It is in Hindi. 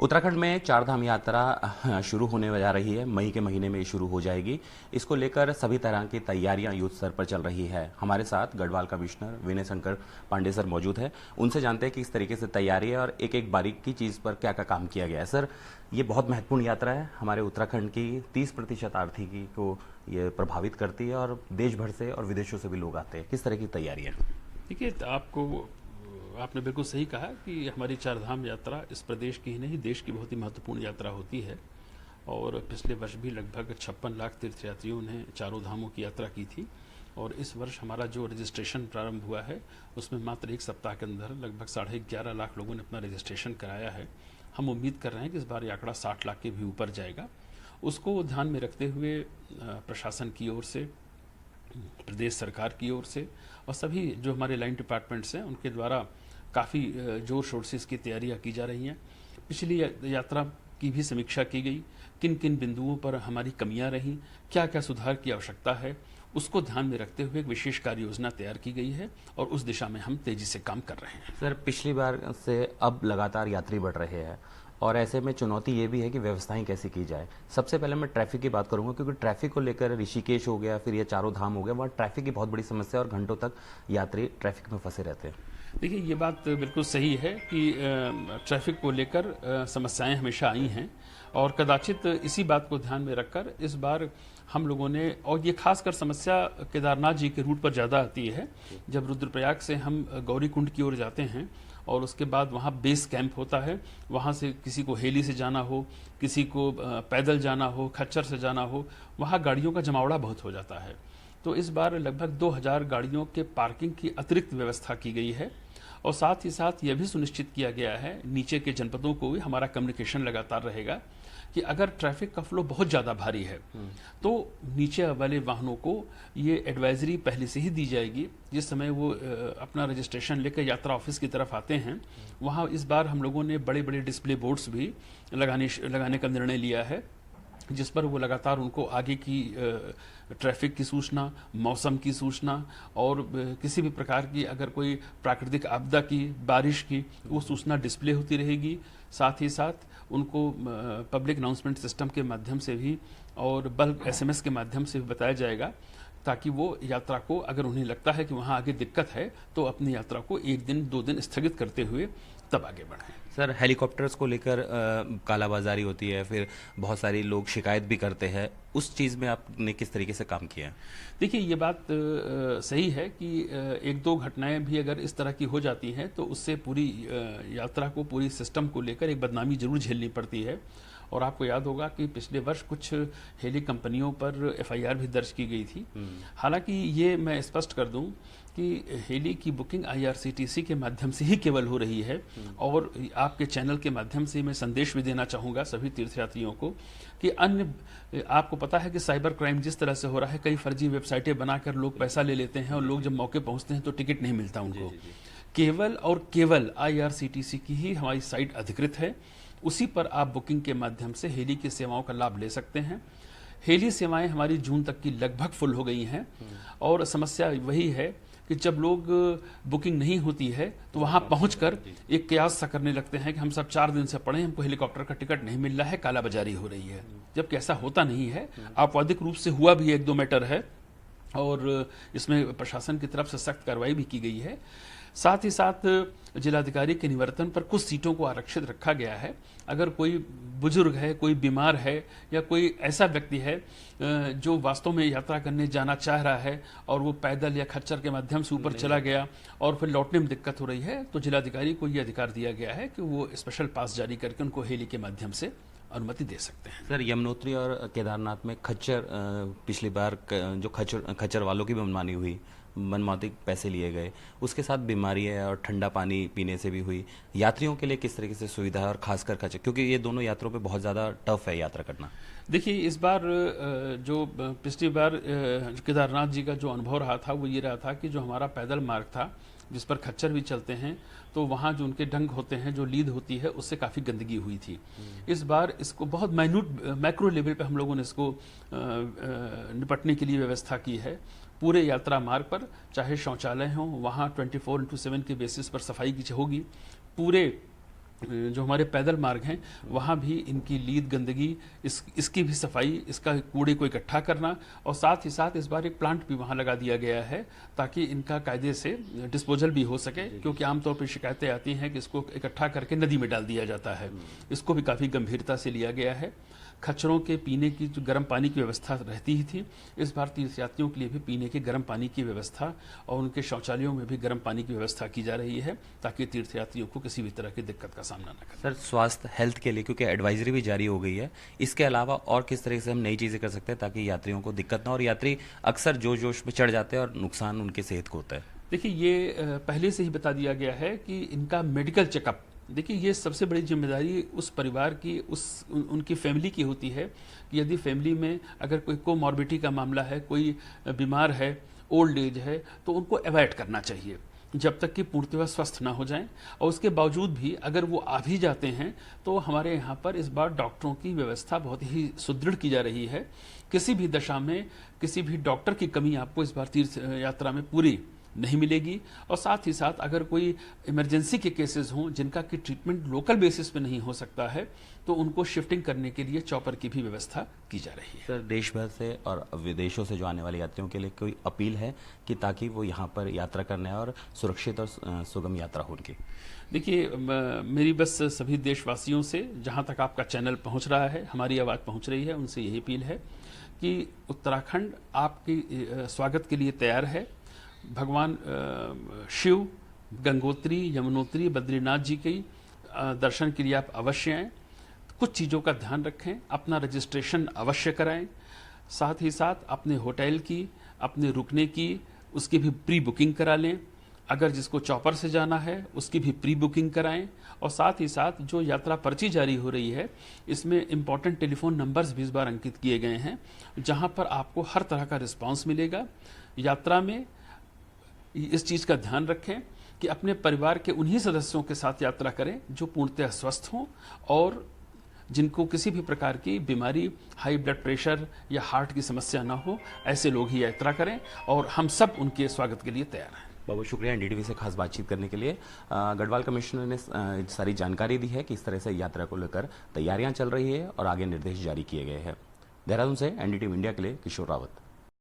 उत्तराखंड में चारधाम यात्रा शुरू होने जा रही है। मई के महीने में ये शुरू हो जाएगी। इसको लेकर सभी तरह की तैयारियां युद्ध स्तर पर चल रही है। हमारे साथ गढ़वाल कमिश्नर विनय शंकर पांडे सर मौजूद है। उनसे जानते हैं कि इस तरीके से तैयारी है और एक एक बारीकी चीज़ पर क्या क्या काम किया गया है। सर, ये बहुत महत्वपूर्ण यात्रा है। हमारे उत्तराखंड की 30% आर्थिकी को ये प्रभावित करती है और देश भर से और विदेशों से भी लोग आते हैं। किस तरह की तैयारी है? देखिए, आपने बिल्कुल सही कहा कि हमारी चारधाम यात्रा इस प्रदेश की ही नहीं, देश की बहुत ही महत्वपूर्ण यात्रा होती है। और पिछले वर्ष भी लगभग 56 लाख तीर्थयात्रियों ने चारों धामों की यात्रा की थी। और इस वर्ष हमारा जो रजिस्ट्रेशन प्रारंभ हुआ है उसमें मात्र एक सप्ताह के अंदर लगभग 11.5 लाख लोगों ने अपना रजिस्ट्रेशन कराया है। हम उम्मीद कर रहे हैं कि इस बार ये आंकड़ा 60 लाख के भी ऊपर जाएगा। उसको ध्यान में रखते हुए प्रशासन की ओर से, प्रदेश सरकार की ओर से और सभी जो हमारे लाइन डिपार्टमेंट्स हैं उनके द्वारा काफ़ी जोर शोर से इसकी तैयारियां की जा रही हैं। पिछली यात्रा की भी समीक्षा की गई, किन किन बिंदुओं पर हमारी कमियां रहीं, क्या क्या सुधार की आवश्यकता है, उसको ध्यान में रखते हुए एक विशेष कार्य योजना तैयार की गई है और उस दिशा में हम तेजी से काम कर रहे हैं। सर, पिछली बार से अब लगातार यात्री बढ़ रहे हैं और ऐसे में चुनौती ये भी है कि व्यवस्थाएं कैसी की जाए। सबसे पहले मैं ट्रैफिक की बात करूंगा, क्योंकि ट्रैफिक को लेकर ऋषिकेश हो गया, फिर ये चारों धाम हो गया, वहाँ ट्रैफिक की बहुत बड़ी समस्या और घंटों तक यात्री ट्रैफिक में फंसे रहते हैं। देखिए, ये बात बिल्कुल सही है कि ट्रैफिक को लेकर समस्याएं हमेशा आई हैं और कदाचित इसी बात को ध्यान में रखकर इस बार हम लोगों ने, और ये खासकर समस्या केदारनाथ जी के रूट पर ज़्यादा आती है। जब रुद्रप्रयाग से हम गौरी कुंड की ओर जाते हैं और उसके बाद वहाँ बेस कैंप होता है, वहाँ से किसी को हेली से जाना हो, किसी को पैदल जाना हो, खच्चर से जाना हो, वहाँ गाड़ियों का जमावड़ा बहुत हो जाता है। तो इस बार लगभग 2000 गाड़ियों के पार्किंग की अतिरिक्त व्यवस्था की गई है और साथ ही साथ यह भी सुनिश्चित किया गया है, नीचे के जनपदों को भी हमारा कम्युनिकेशन लगातार रहेगा कि अगर ट्रैफिक का फ्लो बहुत ज़्यादा भारी है तो नीचे वाले वाहनों को ये एडवाइजरी पहले से ही दी जाएगी। जिस समय वो अपना रजिस्ट्रेशन लेकर यात्रा ऑफिस की तरफ आते हैं, वहाँ इस बार हम लोगों ने बड़े बड़े डिस्प्ले बोर्ड्स भी लगाने का निर्णय लिया है, जिस पर वो लगातार उनको आगे की ट्रैफिक की सूचना, मौसम की सूचना और किसी भी प्रकार की अगर कोई प्राकृतिक आपदा की, बारिश की, वो सूचना डिस्प्ले होती रहेगी। साथ ही साथ उनको पब्लिक अनाउंसमेंट सिस्टम के माध्यम से भी और बल्क SMS के माध्यम से भी बताया जाएगा, ताकि वो यात्रा को, अगर उन्हें लगता है कि वहाँ आगे दिक्कत है, तो अपनी यात्रा को 1 दिन 2 दिन स्थगित करते हुए तब आगे बढ़ें। सर, हेलीकॉप्टर्स को लेकर कालाबाजारी होती है, फिर बहुत सारे लोग शिकायत भी करते हैं। उस चीज़ में आपने किस तरीके से काम किया है? देखिए, ये बात सही है कि 1-2 घटनाएं भी अगर इस तरह की हो जाती हैं तो उससे पूरी यात्रा को, पूरी सिस्टम को लेकर एक बदनामी जरूर झेलनी पड़ती है। और आपको याद होगा कि पिछले वर्ष कुछ हेली कंपनियों पर FIR भी दर्ज की गई थी। हालांकि ये मैं स्पष्ट कर दूं कि हेली की बुकिंग IRCTC के माध्यम से ही केवल हो रही है। और आपके चैनल के माध्यम से मैं संदेश भी देना चाहूँगा सभी तीर्थयात्रियों को कि अन्य, आपको पता है कि साइबर क्राइम जिस तरह से हो रहा है, कई फर्जी वेबसाइटें बनाकर लोग पैसा ले लेते हैं और लोग जब मौके पहुँचते हैं तो टिकट नहीं मिलता उनको। केवल और केवल IRCTC की ही हमारी साइट अधिकृत है, उसी पर आप बुकिंग के माध्यम से हेली की सेवाओं का लाभ ले सकते हैं। हेली सेवाएं हमारी जून तक की लगभग फुल हो गई हैं और समस्या वही है कि जब लोग बुकिंग नहीं होती है तो वहां पहुंचकर एक कयास सा करने लगते हैं कि हम सब 4 दिन से पड़े, हमको हेलीकॉप्टर का टिकट नहीं मिल रहा है, कालाबाजारी हो रही है। जबकि ऐसा होता नहीं है, आपवादिक रूप से हुआ भी 1-2 मैटर है और इसमें प्रशासन की तरफ से सख्त कार्रवाई भी की गई है। साथ ही साथ जिलाधिकारी के निवर्तन पर कुछ सीटों को आरक्षित रखा गया है। अगर कोई बुजुर्ग है, कोई बीमार है या कोई ऐसा व्यक्ति है जो वास्तव में यात्रा करने जाना चाह रहा है और वो पैदल या खच्चर के माध्यम से ऊपर चला गया और फिर लौटने में दिक्कत हो रही है, तो जिलाधिकारी को ये अधिकार दिया गया है कि वो स्पेशल पास जारी करके उनको हेली के माध्यम से अनुमति दे सकते हैं। सर, यमुनोत्री और केदारनाथ में खच्चर, पिछली बार जो खच्चर वालों की भी मनमानी हुई, मनमानी पैसे लिए गए, उसके साथ बीमारी है और ठंडा पानी पीने से भी हुई। यात्रियों के लिए किस तरीके से सुविधा है और खासकर खच्चर, क्योंकि ये दोनों यात्रों पे बहुत ज़्यादा टफ है यात्रा करना। देखिए, इस बार जो पिछली बार केदारनाथ जी का जो अनुभव रहा था वो ये रहा था कि जो हमारा पैदल मार्ग था जिस पर खच्चर भी चलते हैं, तो वहाँ जो उनके डंग होते हैं, जो लीद होती है, उससे काफ़ी गंदगी हुई थी। इस बार इसको बहुत मैक्रो लेवल पे हम लोगों ने इसको निपटने के लिए व्यवस्था की है। पूरे यात्रा मार्ग पर चाहे शौचालय हों, वहाँ 24/7 के बेसिस पर सफाई की होगी। पूरे जो हमारे पैदल मार्ग हैं वहाँ भी इनकी लीद गंदगी इसकी भी सफाई, इसका कूड़े को इकट्ठा करना, और साथ ही साथ इस बार एक प्लांट भी वहाँ लगा दिया गया है ताकि इनका कायदे से डिस्पोजल भी हो सके, क्योंकि आमतौर पर शिकायतें आती हैं कि इसको इकट्ठा करके नदी में डाल दिया जाता है। इसको भी काफ़ी गंभीरता से लिया गया है। खच्चरों के पीने की जो गर्म पानी की व्यवस्था रहती ही थी, इस बार तीर्थयात्रियों के लिए भी पीने के गर्म पानी की व्यवस्था और उनके शौचालयों में भी गर्म पानी की व्यवस्था की जा रही है ताकि तीर्थयात्रियों को किसी भी तरह की दिक्कत का सामना न करना। सर, स्वास्थ्य हेल्थ के लिए क्योंकि एडवाइजरी भी जारी हो गई है, इसके अलावा और किस तरह से हम नई चीज़ें कर सकते हैं ताकि यात्रियों को दिक्कत ना, और यात्री अक्सर जोश में चढ़ जाते हैं और नुकसान उनकी सेहत को होता है? देखिए, ये पहले से ही बता दिया गया है कि इनका मेडिकल चेकअप, देखिए ये सबसे बड़ी जिम्मेदारी उस परिवार की, उनकी फैमिली की होती है कि यदि फैमिली में अगर कोई कोमॉर्बिडिटी का मामला है, कोई बीमार है, ओल्ड एज है, तो उनको अवॉइड करना चाहिए जब तक कि पूर्णतः स्वस्थ ना हो जाएं। और उसके बावजूद भी अगर वो आ भी जाते हैं तो हमारे यहाँ पर इस बार डॉक्टरों की व्यवस्था बहुत ही सुदृढ़ की जा रही है। किसी भी दशा में किसी भी डॉक्टर की कमी आपको इस बार तीर्थ यात्रा में पूरी नहीं मिलेगी। और साथ ही साथ अगर कोई इमरजेंसी के केसेस हों जिनका कि ट्रीटमेंट लोकल बेसिस पे नहीं हो सकता है, तो उनको शिफ्टिंग करने के लिए चॉपर की भी व्यवस्था की जा रही है। सर, देश भर से और विदेशों से जो आने वाले यात्रियों के लिए कोई अपील है कि ताकि वो यहाँ पर यात्रा करने आए और सुरक्षित और सुगम यात्रा हो उनकी? देखिए, मेरी बस सभी देशवासियों से, जहाँ तक आपका चैनल पहुँच रहा है, हमारी आवाज़ पहुँच रही है, उनसे यही अपील है कि उत्तराखंड आपकी स्वागत के लिए तैयार है। भगवान शिव, गंगोत्री, यमुनोत्री, बद्रीनाथ जी के दर्शन के लिए आप अवश्य आएँ। कुछ चीज़ों का ध्यान रखें, अपना रजिस्ट्रेशन अवश्य कराएं, साथ ही साथ अपने होटल की, अपने रुकने की, उसकी भी प्री बुकिंग करा लें। अगर जिसको चॉपर से जाना है उसकी भी प्री बुकिंग कराएं। और साथ ही साथ जो यात्रा पर्ची जारी हो रही है, इसमें इम्पॉर्टेंट टेलीफोन नंबर्स भी इस बार अंकित किए गए हैं, जहां पर आपको हर तरह का रिस्पांस मिलेगा। यात्रा में इस चीज़ का ध्यान रखें कि अपने परिवार के उन्हीं सदस्यों के साथ यात्रा करें जो पूर्णतः स्वस्थ हों और जिनको किसी भी प्रकार की बीमारी, हाई ब्लड प्रेशर या हार्ट की समस्या ना हो, ऐसे लोग ही यात्रा करें और हम सब उनके स्वागत के लिए तैयार हैं। बहुत शुक्रिया एनडीटीवी से खास बातचीत करने के लिए। गढ़वाल कमिश्नर ने सारी जानकारी दी है कि इस तरह से यात्रा को लेकर तैयारियां चल रही है और आगे निर्देश जारी किए गए हैं। देहरादून से एनडीटीवी इंडिया के लिए किशोर रावत।